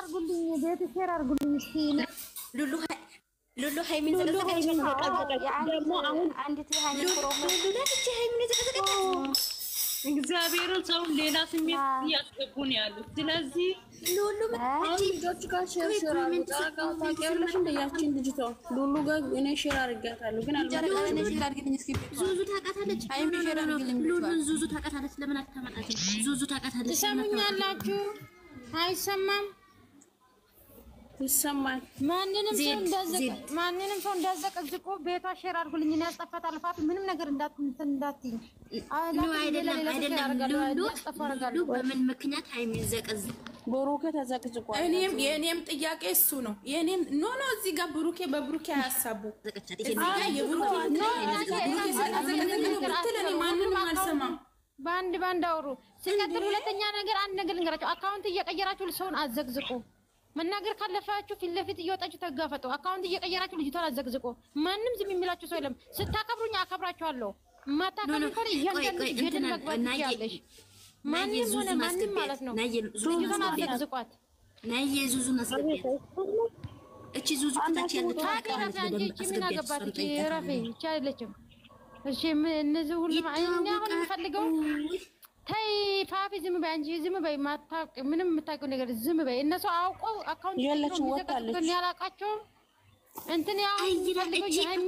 አርጉልኝ ቤት ሼር አርጉልኝ እስቲ ሉሉ ሃይሚን ዘቀዘቀች ደግሞ አሁን አንዲት ሃይሚን ፕሮሞት ሃይሚን ዘቀዘቀች እግዚአብሔር ሰው ሌላ ስሜት ያስገቡን ያሉት ስለዚህ ሉሉ ልጆች ጋር ሼር ታውቂያለሽ እንደያችን ልጅቷ ሉሉ ጋር እኔ ሼር አድርጋታለሁ ግን ዙዙ ታውቃታለች ሉሉን ዙዙ ታውቃታለች ለምን አታመጣትም ዙዙ ታውቃታለች ትሰሙኛላችሁ አይሰማም ይሰማል ማንንም ሰው እንዳዘቀዝቁ ቤቷ ሼር አድርጉልኝ እና ያስጠፋታል ፋት ምንም ነገር እንዳትይ አይደለም ሉሉ በምን ምክንያት ሃይሚን ዘቀዝቅ ብሩኬ ተዘቅዝቋል የኔም ጥያቄ እሱ ነው የኔም ኖ እዚህ ጋር ብሩኬ በብሩኬ ያሳቡ ማንንም አልሰማም ባንድ አውሩ ሲቀጥል ሁለተኛ ነገር አንድ ነገር ልንገራችሁ አካውንት እየቀየራችሁ ሰውን አዘቅዝቁ መናገር ካለፋችሁ ፊት ለፊት እየወጣችሁ ተጋፈጡ አካውንት እየቀየራችሁ ልጅቷን አዘቅዝቁ ማንም ዝም የሚላችሁ ሰው የለም ስታከብሩኝ አከብራችኋለሁ ማታከብሩ ኮን እያንዳንዱ ገደል መግባት ያለሽ ማንም ሆነ ማንም ማለት ነው ልጅቷን አዘቅዝቋት ናይ ዙዙን አስገቢያት እቺ ዙዙ ታች ያለችው ታውቃለች ምን አገባት ረፌ ይቻለችም እሺ እነዚህ ሁሉ እኔ አሁን የምፈልገው ታይ ፋፊ ዝም በይ አንቺ ዝም በይ ማታውቅ ምንም የምታውቀው ነገር ዝም በይ እነሱ አውቀው አካውንት ይዘቀዝቁን ያላቃቸው እንትን ያው ፈልገው የሃይሚ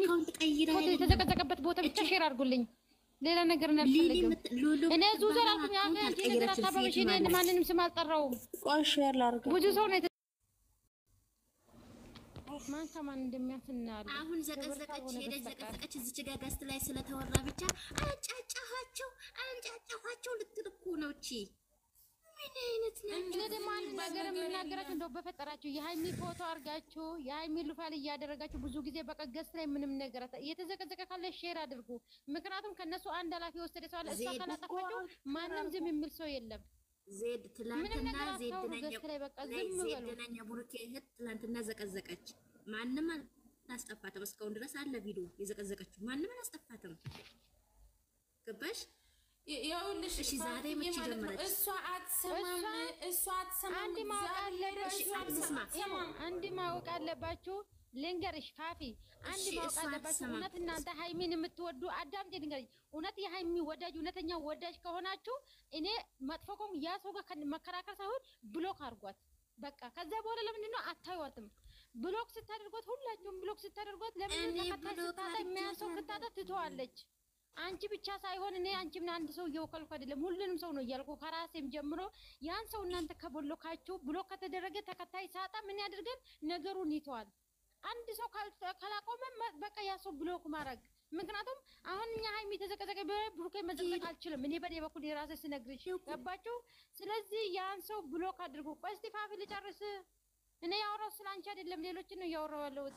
ፎቶ የተዘቀዘቀበት ቦታ ብቻ ሼር አድርጉልኝ ሌላ ነገር እናልፈልግም እኔ ዙዙ አልኩኝ ያንተ ነገር አታባብሽ እኔ ማንንም ስም አልጠራውም ቆይ ሼር ላድርግ ብዙ ሰው ነው ማን ከማን እንደሚያስናል አሁን ዘቀዘቀች ሄደች ዘቀዘቀች እዚች ጋር ጋስት ላይ ስለተወራ ብቻ አንጫጫኋቸው ልትልኩ ነው እቺ ምን አይነት ነው እኔ ደግሞ አንድ ነገር የምናገራችሁ እንደው በፈጠራችሁ የሃይሚ ፎቶ አርጋችሁ የሃይሚ ሉፋል እያደረጋችሁ ብዙ ጊዜ በቃ ጋስት ላይ ምንም ነገር እየተዘቀዘቀ ካለ ሼር አድርጉ ምክንያቱም ከነሱ አንድ ላፊ ወሰደ ሰው አለ እሷ ካላጠፋችሁ ማንም ዝም የሚል ሰው የለም ዜድ ትላንትና ዜድነኛ ቡርኬ እህት ትላንትና ዘቀዘቀች ማንም አላስጠፋትም እስካሁን ድረስ አለ ቪዲዮ የዘቀዘቀችው ማንም አላስጠፋትም ገባሽ ይኸውልሽ እሺ ዛሬ መቼ ጀመረች እሷ አትሰማም አንድ ማወቅ አለባችሁ ልንገርሽ ፋፊ አንድ ማወቅ አለባችሁ እውነት እናንተ ሃይሚን የምትወዱ አዳምጪ ልንገርሽ እውነት የሃይሚ ወዳጅ እውነተኛ ወዳጅ ከሆናችሁ እኔ መጥፎ ቆም ያ ሰው ጋር መከራከር ሳይሆን ብሎክ አድርጓት በቃ ከዛ በኋላ ለምንድን ነው አታዩዋትም ብሎክ ስታደርጓት ሁላችሁም ብሎክ ስታደርጓት ለምን ተከታይ ስታጣ የሚያንሰው ክታጣ ትተዋለች አንቺ ብቻ ሳይሆን እኔ አንቺ ምን አንድ ሰው እየወከልኩ አይደለም ሁሉንም ሰው ነው እያልኩ ከራሴም ጀምሮ ያን ሰው እናንተ ከቦሎካችሁ ብሎክ ከተደረገ ተከታይ ሳጣ ምን ያድርገን ነገሩን ይተዋል አንድ ሰው ካላቆመ በቃ ያ ሰው ብሎክ ማድረግ ምክንያቱም አሁን እኛ ሃይሚ ተዘቀዘቀ ብሩኬ መዘቀዘቅ አልችልም እኔ በኔ በኩል የራሴ ስነግርሽ ገባችሁ ስለዚህ ያን ሰው ብሎክ አድርጉ ቆይ እስቲ ፋፊ ልጨርስ እኔ ያወራው ስላንቺ አይደለም ሌሎችን ነው ያወራው ያለሁት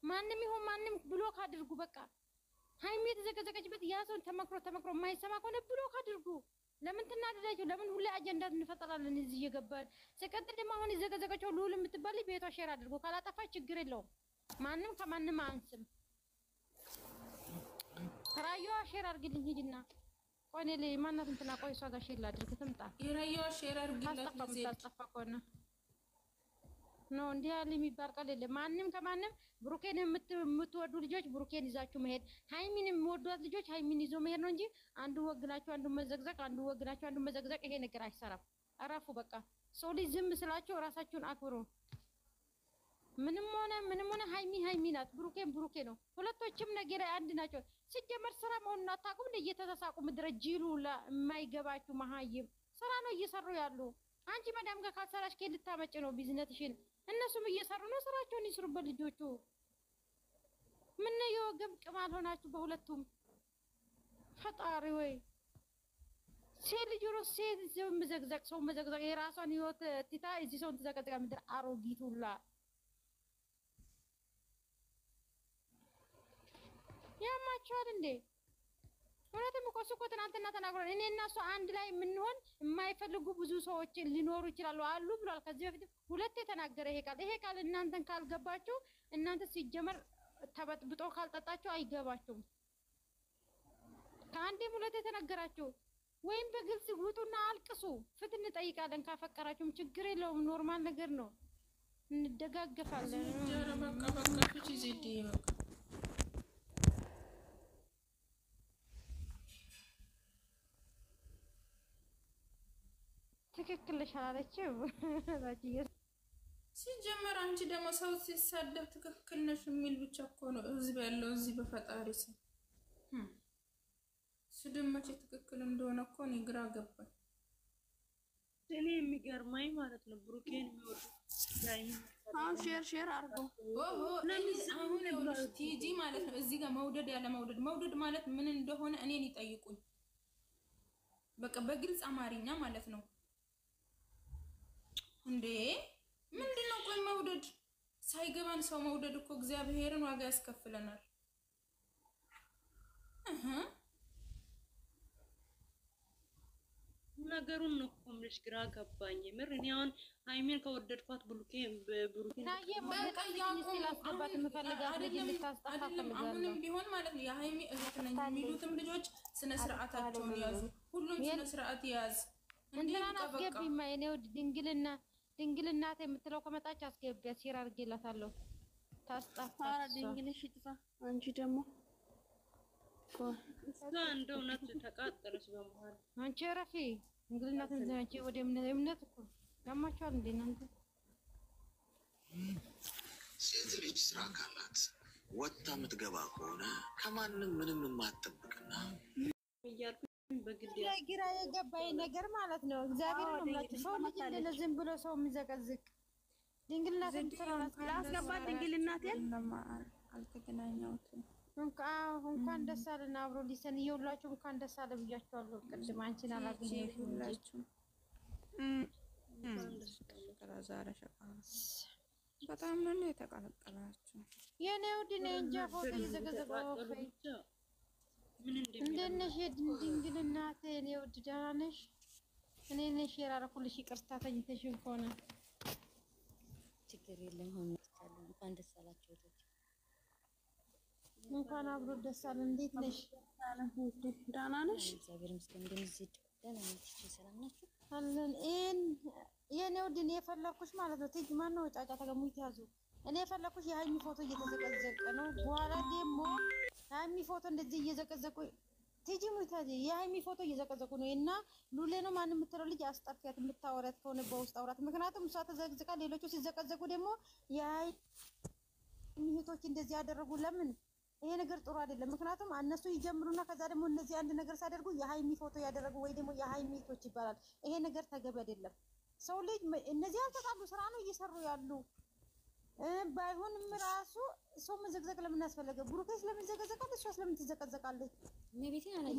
ማንም ይሁን ማንም ብሎክ አድርጉ በቃ ሃይሚ የተዘቀዘቀችበት ያ ሰው ተመክሮ የማይሰማ ከሆነ ብሎክ አድርጉ ለምን ትናደዳችሁ ለምን ሁሌ አጀንዳ እንፈጠራለን እዚህ እየገባን ሲቀጥል ደግሞ አሁን የዘቀዘቀችው ሉል የምትባል ቤቷ ሼር አድርጉ ካላጠፋች ችግር የለውም ማንም ከማንም አንስም ራዩዋ ሼር አድርግልኝ ሂድና ቆይ እኔ ማናት እንትና ቆይ እሷ ጋር ሼር ላድርግ ትምጣ የራዩዋ ሼር አድርግላት ታስጠፋ ከሆነ ነው እንዲህ ያለ የሚባል ቃል የለም ማንም ከማንም ብሩኬን የምትወዱ ልጆች ብሩኬን ይዛችሁ መሄድ ሃይሚን የምወዷት ልጆች ሃይሚን ይዞ መሄድ ነው እንጂ አንዱ ወግናችሁ አንዱ መዘግዘቅ አንዱ ወግናችሁ አንዱ መዘግዘቅ ይሄ ነገር አይሰራም አራፉ በቃ ሰው ልጅ ዝም ስላችሁ ራሳችሁን አክብሩ ምንም ሆነ ሃይሚ ናት ብሩኬ ነው ሁለቶችም ነገር አንድ ናቸው ሲጀመር ስራ መሆኑን አታውቁም እየተሳሳቁ ምድረ ጂሉ ለማይገባችሁ መሃይም ስራ ነው እየሰሩ ያሉ አንቺ ማዳም ጋር ካሰራሽ ከልታመጭ ነው ቢዝነስሽን እነሱም እየሰሩ ነው ስራቸውን ይስሩበት ልጆቹ ምን ነው ግብቅም አልሆናችሁ በሁለቱም ፈጣሪ ወይ ልጅሮ መዘግዘቅ ሰው መዘግዘቅ የራሷን ህይወት ትታ እዚህ ሰውን ተዘቀዘቀ ምድር አሮጊቱላ ያማቸዋል እንዴ ወራተም እኮ እኮ ትናንትና ተናግሯል እኔ እና እሱ አንድ ላይ የምንሆን የማይፈልጉ ብዙ ሰዎች ሊኖሩ ይችላሉ አሉ ብሏል ከዚህ በፊት ሁለቴ ተናገረ ይሄ ቃል እናንተን ካልገባችሁ እናንተ ሲጀመር ተበጥብጦ ካልጠጣችሁ አይገባችሁም ከአንዴም ሁለቴ ተናገራችሁ ወይም በግልጽ ውጡና አልቅሱ ፍትህ እንጠይቃለን ካፈቀራችሁም ችግር የለውም ኖርማል ነገር ነው እንደጋገፋለን። ኧረ በቃ በቃ ፍቺ ዜድ በቃ ትክክል ነሽ አላለችም። ሲጀመር አንቺ ደግሞ ሰው ሲሳደብ ትክክል ነሽ የሚል ብቻ እኮ ነው ህዝብ ያለው እዚህ በፈጣሪ ስም። ስድብ መቼ ትክክል እንደሆነ እኮ እኔ ግራ ገባኝ። እኔ የሚገርመኝ ማለት ነው ብሩኬን የሚወዱ አሁን ሼር አርጎ አሁን ቲጂ ማለት ነው እዚህ ጋር መውደድ ያለ መውደድ ማለት ምን እንደሆነ እኔን ይጠይቁኝ። በቃ በግልጽ አማርኛ ማለት ነው እንዴ ምንድነው? ቆይ መውደድ ሳይገባን ሰው መውደድ እኮ እግዚአብሔርን ዋጋ ያስከፍለናል። ነገሩን ነው እኮ የምልሽ ግራ ገባኝ። ምር እኔ አሁን ሃይሚን ከወደድኳት ብሩኬን አሁንም ቢሆን ማለት ነው የሃይሚ እህት ነኝ የሚሉትም ልጆች ስነ ስርዓታቸውን ያዙ። ሁሉም ስነ ስርዓት ያዝ። እንትናን አስገቢማ የኔ ውድ ድንግልናት የምትለው ከመጣች አስገቢያት። ሼር አድርጌላታለሁ። ታስጣፋ ድንግልሽ ይጥፋ። አንቺ ደግሞ እሷ እንደ እውነት ተቃጠለች በመሃል። አንቺ ረፊ ድንግልናት እንዘናቼ ወደ እምነት እኮ ያማችኋል እንዴ እናንተ? ሴት ልጅ ስራ ካላት ወጣ የምትገባ ከሆነ ከማንም ምንም የማትጠብቅና እያልኩኝ በግድ ግራ የገባኝ ነገር ማለት ነው እግዚአብሔር ነው ማለት ሰው ልጅ እንደለ ዝም ብሎ ሰው የሚዘቀዝቅ ድንግልናት ላስገባት ድንግልናቴን አልተገናኘሁትም። እንኳን ደስ አለን አብሮ ሊሰን ይውላችሁ እንኳን ደስ አለ ብያችኋለሁ። ቅድም አንቺን አላገኘሁሽም ሁላችሁ ዛሬ በጣም ነው የተቀላቀላችሁ የኔ ውድ ነኝ እንጃ ፎቶ እየዘገዘቀው እንደት ነሽ ድንግልናት? የኔ ውድ ደህና ነሽ? እኔ ነሽ የራረኩልሽ ይቅርታ ተኝተሽም ከሆነ ችግር የለም። ሆኖ እንኳን ደስ አላችሁ እህቶች። እንኳን አብሮ ደስ አለ። እንዴት ነሽ? ደህና ነሽ? እግዚአብሔር ይመስገን። እንደዚህ ደህና ነሽ? ሰላም ናችሁ? አለን የኔ ውድ እኔ የፈለኩሽ ማለት ነው ትጅ ማን ነው ጫጫታ ጋር ሙይት ያዙ። እኔ የፈለኩሽ የሃይሚ ፎቶ እየተዘቀዘቀ ነው። በኋላ ደግሞ ሃይሚ ፎቶ እንደዚህ እየዘቀዘቁ ትጂ ሙይት ያዙ። የሃይሚ ፎቶ እየዘቀዘቁ ነው እና ሉሌ ነው ማን የምትለው ልጅ አስጠፊያት። የምታወራት ከሆነ በውስጥ አውራት። ምክንያቱም እሷ ተዘቅዝቃ ሌሎቹ ሲዘቀዘቁ ደግሞ የሃይሚ እህቶች እንደዚህ ያደረጉ ለምን? ይሄ ነገር ጥሩ አይደለም። ምክንያቱም እነሱ ይጀምሩና ከዛ ደግሞ እነዚህ አንድ ነገር ሲያደርጉ የሃይሚ ፎቶ ያደረጉ ወይ ደግሞ የሃይሚ እህቶች ይባላል። ይሄ ነገር ተገቢ አይደለም። ሰው ልጅ እነዚህ አልተጣሉ ስራ ነው እየሰሩ ያሉ። ባይሆንም ራሱ ሰው መዘግዘቅ ለምን ያስፈልገ? ብሩኬስ ለምን ዘገዘቃል? እሷስ ለምን ትዘቀዘቃለች?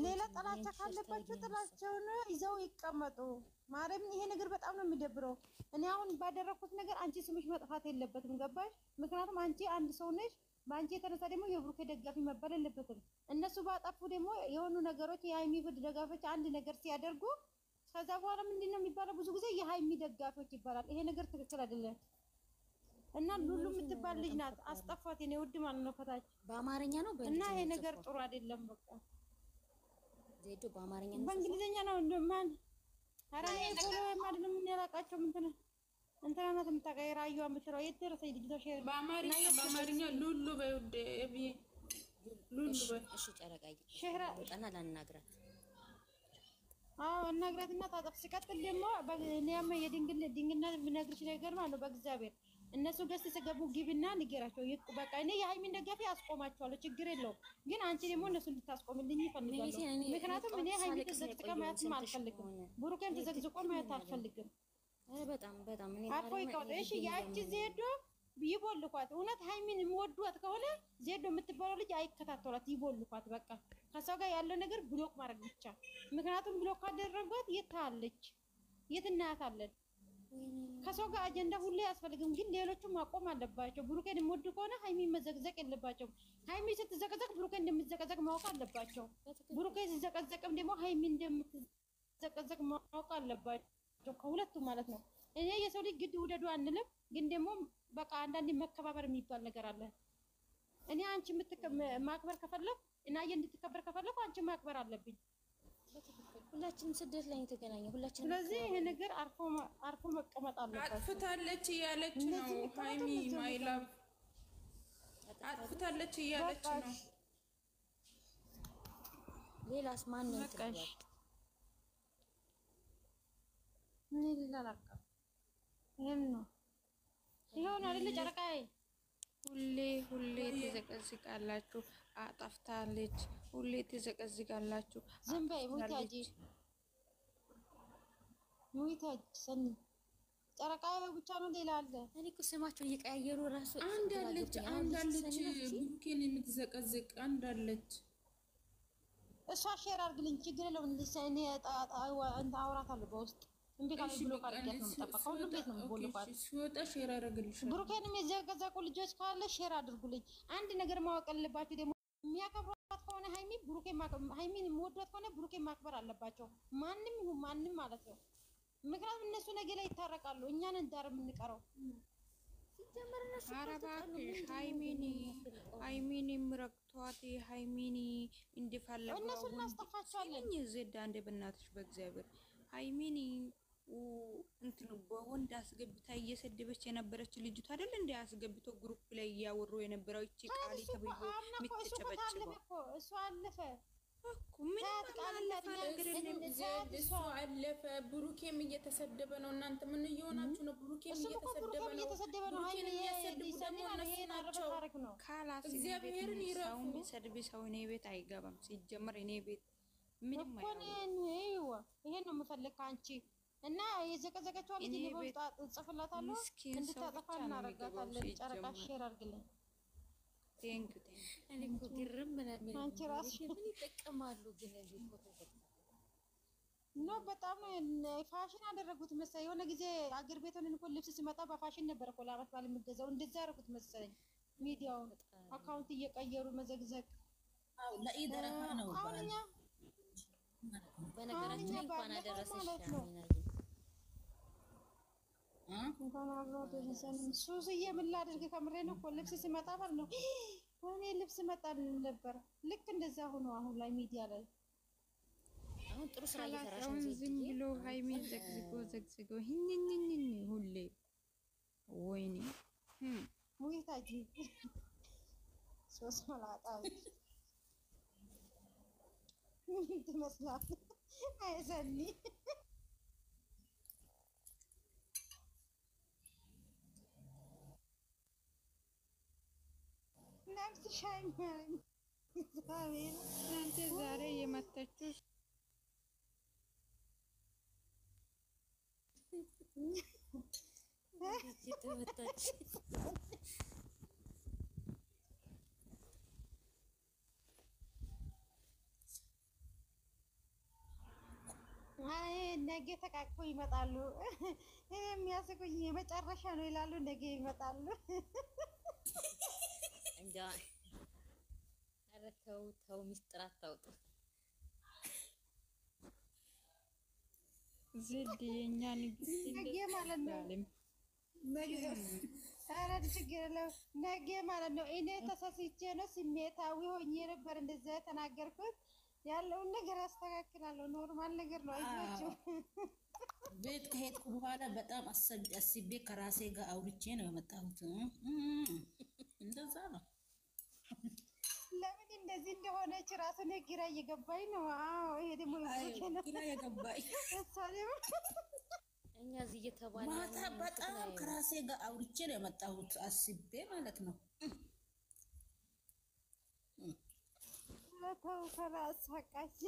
ሌላ ጥላቻ ካለባቸው ጥላቸውን ይዘው ይቀመጡ። ማረም ይሄ ነገር በጣም ነው የሚደብረው። እኔ አሁን ባደረኩት ነገር አንቺ ስምሽ መጥፋት የለበትም። ገባሽ? ምክንያቱም አንቺ አንድ ሰው ነሽ። በአንቺ የተነሳ ደግሞ የብሩኬ ደጋፊ መባል የለበትም። እነሱ ባጠፉ ደግሞ የሆኑ ነገሮች የሃይሚ ፍድ ደጋፊዎች አንድ ነገር ሲያደርጉ ከዛ በኋላ ምንድነው የሚባለው? ብዙ ጊዜ የሃይሚ ደጋፊዎች ይባላል። ይሄ ነገር ትክክል አይደለም እና ሉሉ የምትባል ልጅ ናት አስጠፋት። የኔ ውድ ማለት ነው ከታች በአማርኛ ነው እና ይሄ ነገር ጥሩ አይደለም። በቃ ዜዶ በአማርኛ ነው በእንግሊዘኛ ነው እንደማን አራኔ ፎሎ ማለት ነው ምን ያላቃቸው እንትና ናት የምታቀይራ አዩዋ የምትለው የት ደረሰኝ ልጅቷ? ሼር በአማርኛ ሉሉ በውድ ሉሉ እሺ ጨረቃይ ሼር ወጣና ላናግራት። አዎ እናግራትና ታጠፍ። ሲቀጥል ደግሞ በእኔም የድንግልና ብነግርሽ ነገር ማለት ነው በእግዚአብሔር እነሱ ገስ ሲገቡ ግብና ንገራቸው። በቃ እኔ የሃይሚን ደጋፊ አስቆማቸዋለሁ፣ ችግር የለውም። ግን አንቺ ደግሞ እነሱ እንድታስቆምልኝ ይፈልጋለሁ። ምክንያቱም እኔ ሃይሚ ተዘቅዝቃ ማየትም አልፈልግም፣ ብሩኬን ተዘቅዝቆ ማየት አልፈልግም። በጣም እኔ አፎ ይቆጥሽ ያቺ ዜዶ ይቦልኳት። እውነት ሃይሚን የሚወዷት ከሆነ ዜዶ የምትባለው ልጅ አይከታተሏት፣ ይቦልኳት። በቃ ከሰው ጋር ያለው ነገር ብሎክ ማድረግ ብቻ። ምክንያቱም ብሎክ ካደረጓት የት አለች? የት እናያታለን? ከሰው ጋር አጀንዳ ሁሌ አያስፈልግም። ግን ሌሎቹ ማቆም አለባቸው። ብሩኬን የሚወዱ ከሆነ ሃይሚን መዘቅዘቅ የለባቸው። ሃይሚ ስትዘቀዘቅ ብሩኬን እንደምትዘቀዘቅ ማወቅ አለባቸው። ብሩኬን ሲዘቀዘቅም ደግሞ ሃይሚን እንደምትዘቀዘቅ ማወቅ አለባቸው። ከሁለቱ ማለት ነው። እኔ የሰው ልጅ ግድ ውደዱ አንልም፣ ግን ደግሞ በቃ አንዳንዴ መከባበር የሚባል ነገር አለ። እኔ አንቺ ማክበር ከፈለኩ እና እንድትከበር ከፈለኩ አንቺ ማክበር አለብኝ። ሁላችንም ስደት ላይ የተገናኘ ሁላችንም። ስለዚህ ይሄ ነገር አርፎ መቀመጥ አለበት። አጥፍታለች እያለች ነው ሃይሚ ማይላቭ አጥፍታለች እያለች ነው። ሌላስ ማን ነው ተቀበል? ምን ላላቀ ይሄን ነው ይሄን አይደል ጨረቃዬ? ሁሌ ትዘቀዝቃላችሁ። አጠፍታለች። ሁሌ ትዘቀዝቃላችሁ። ዝም በይ ሙታጂ ሰኒ ጨረቃዬ ብቻ ነው ሌላ አለ? እኔ እኮ ስማቸውን እየቀያየሩ ራሱ አንዳለች ብሩኬን የምትዘቀዝቅ አንዳለች። እሷ ሼር አድርግልኝ ችግር የለውም። እኔ አውራታለሁ በውስጥ እንዴ ካለ ብሎ ካርጌት ነው የምጠበቀው። ሁሉ ቤት ነው ቦልቋል። ሲወጣ ሼር አደረግልሽ። ብሩኬንም የዘቀዘቁ ልጆች ካለ ሼር አድርጉልኝ። አንድ ነገር ማወቅ አለባችሁ ደግሞ የሚያከብሯት ከሆነ ሃይሚን የሚወዷት ከሆነ ብሩኬን ማክበር አለባቸው። ማንም ይሁን ማንም ማለት ነው። ምክንያቱም እነሱ ነገ ላይ ይታረቃሉ። እኛን እንዳር የምንቀረው ኧረ እባክሽ ሃይሚን ምረቅቷት ሃይሚን እንዲፈለጉ እነሱ እናስጠፋቸዋለን። ዜድ አንዴ በእናትሽ በእግዚአብሔር ሃይሚን እንትን በወንድ አስገብታ እየሰደበች የነበረች ልጅቷ አይደል እንደ አስገብቶ ግሩፕ ላይ እያወሩ የነበረው እቺ ቃሊ ተብዬ የምትጨበጭበው እሱ አለፈ እኮ ምን እሱ አለፈ። ብሩኬም እየተሰደበ ነው። እናንተ ምን እየሆናችሁ ነው? ብሩኬም እየተሰደበ ነው። ሃይሚ እየተሰደቡ ደግሞ እነሱ ናቸው። ካላስ እግዚአብሔርን ይረፉ። ሰው ቢሰድብ ሰው እኔ ቤት አይገባም። ሲጀመር እኔ ቤት ምንም አይሆንም። ይሄን ነው የምፈልግ ከአንቺ እና የዘቀዘቀችው ልጅ በውስጥ ጽፍላታለሁ እንድታጠፋ እናረጋታለን። ጨረቃ ሼር አድርግልኝ። ቴንክ እኔ እኮ ግርም ምናምን አንቺ ራስሽ ምን ይጠቀማሉ ግን እዚህ ፎቶ ነው። በጣም ፋሽን አደረጉት መሰለኝ። የሆነ ጊዜ አገር ቤት ሆነን እኮ ልብስ ሲመጣ በፋሽን ነበር እኮ ለአመት ባል የምትገዛው። እንደዛ ያደረጉት መሰለኝ። ሚዲያውን አካውንት እየቀየሩ መዘግዘግ። አው ለኢድ ረፋ ነው ባል በነገራችን ላይ እንኳን አደረሰሽ እንኳን አብሮ ደረሰን። ሱስዬ ምን ላድርግ ከምሬ ነው እኮ ልብስ ሲመጣ ባል ነው እኔ ልብስ መጣልን ነበር። ልክ እንደዛ ሆኖ አሁን ላይ ሚዲያ ላይ አሁን ጥሩ ስራ እየሰራሽ ነው። ዝም ብሎ ሃይሚን ዘግዝጎ ህኝኝኝኝ ሁሌ ወይኔ ሙይታጂ ሶስ መላጣ ምን ትመስላለህ? አይዘኒ እናንተ ዛሬ የመጣችሁ ነገ ተቃቅፎ ይመጣሉ። የሚያስቁኝ የመጨረሻ ነው ይላሉ። ነገ ይመጣሉ። እንጃ ኧረ ተው ሚስጥር አታውጡ። ዜድ የኛ ንግስት ነገ ማለት ነው። ኧረ ችግር የለውም። ነገ ማለት ነው። እኔ ተሳስቼ ነው ስሜታዊ ሆኜ ነበር እንደዛ የተናገርኩት። ያለውን ነገር አስተካክላለሁ። ኖርማል ነገር ነው። አይዟችሁ። ቤት ከሄድኩ በኋላ በጣም አስቤ ከራሴ ጋር አውርቼ ነው የመጣሁት። እንደዛ ነው። ለምን እንደዚህ እንደሆነች ራሱ እኔ ግራ እየገባኝ ነው። አዎ ይሄ ደግሞ ግራ የገባኝ እኛ እዚህ እየተባለ ማታ በጣም ከራሴ ጋር አውርቼ ነው የመጣሁት አስቤ ማለት ነው። ተው ከራስ ፈቃች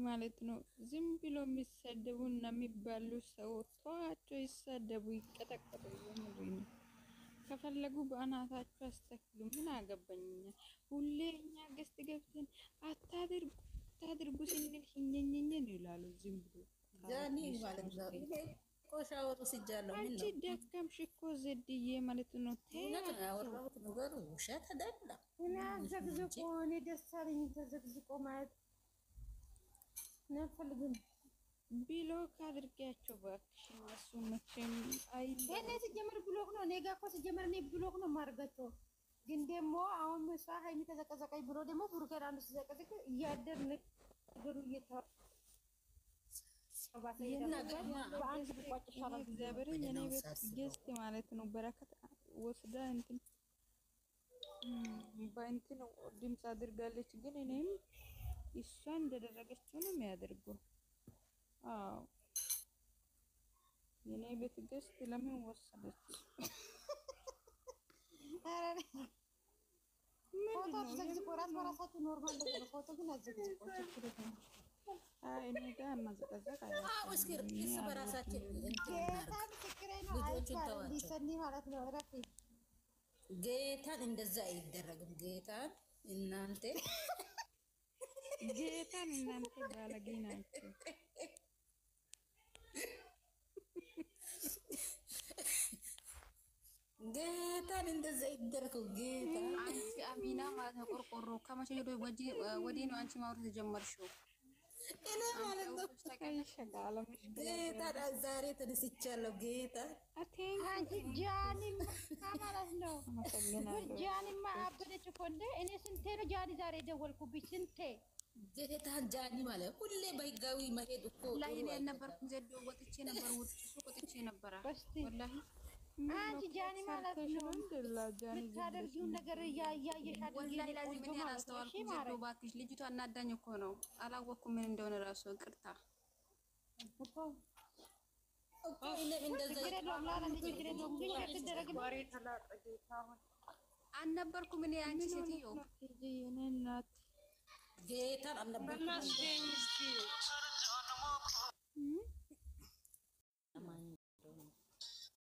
ማለት ነው። ዝም ብሎ የሚሰደቡና የሚባሉ ሰዎች ተዋቸው፣ ይሰደቡ፣ ይቀጠቀጡ። ከፈለጉ በአናታቸው አስተክሉ። ምን አገባኝ? ሁሌ እኛ ገስት ገብተን አታድርጉ ስንል ሂኝኝኝን ይላሉ። ዝም ብሎ ዛኔ ማለት ነው። ቆሻወሩ ሲጃለው ምን ነው? አንቺ ደከምሽ እኮ ዘድዬ ማለት ነው። እውነት ነው ያወራሁት ነገር ውሸት አይደለም። እኔ ዘግዝቆ እኔ ደስ አለኝ ተዘግዝቆ ማለት ነፈልግም ብሎ ካድርጋቸው እባክሽ። እነሱ መቼም አይ እኔ ሲጀምር ብሎክ ነው። እኔ ጋር እኮ ሲጀምር እኔ ብሎክ ነው የማደርጋቸው። ግን ደግሞ አሁን እሷ ሀይሚ ተዘቀዘቀኝ ብሎ ደግሞ ብሩኬን አንዱ ሲዘቀዘቅ እያደር ነገሩ እግዚአብሔርን የኔ ቤት ገዝት ማለት ነው። በረከት ወስዳ እንትን በእንትን ድምፅ አድርጋለች። ግን እኔም እሷ እንደደረገችው ነው የሚያደርገው። አዎ የኔ ቤት ገዝት ለምን ወሰደች? ፎቶ ዘግዝቆ ራሳቸው ኖርማል ነው። ፎቶ ግን አዘግዝቆ እኔ ጋር ማዘቀዘቅ አዎ እስኪ እርስ በራሳችን ጌታን እንደዛ አይደረግም። ጌታን እናንተ ባለጌ ናቸው። ጌታን እንደዛ ይደረገው። ጌታ አንቺ አሚና ማለት ነው። ቆርቆሮ ከመቼ ወዲህ ነው አንቺ ማውራት የጀመርሽው? እኔ ማለት ነው ጌታ ዛሬ ተነስቻለሁ። ጌታ አንቺ ጃኒማ ማለት ነው። ጃኒማ አበደች እኮ እንደ እኔ ስንቴ ነው ጃኒ ዛሬ ደወልኩብሽ ስንቴ። ጌታን ጃኒ ማለት ሁሌ በህጋዊ መሄድ እኮ ላይ እኔ ነበርኩ ዘዶ ወጥቼ ነበር ወጥቼ ነበር ወላሂ። አንቺ ጃኒ ማለት ነው የምታደርጊውን ነገር እያየሽ ወላሂ ላዚም እኔ አላስተዋልኩም። ዘዶ እባክሽ ልጅቷ እናዳኝ እኮ ነው። አላወኩም ምን እንደሆነ ራሱ ይቅርታ አልነበርኩም እኔ አንቺ ሴትዮ ጌታን አልነበርኩም።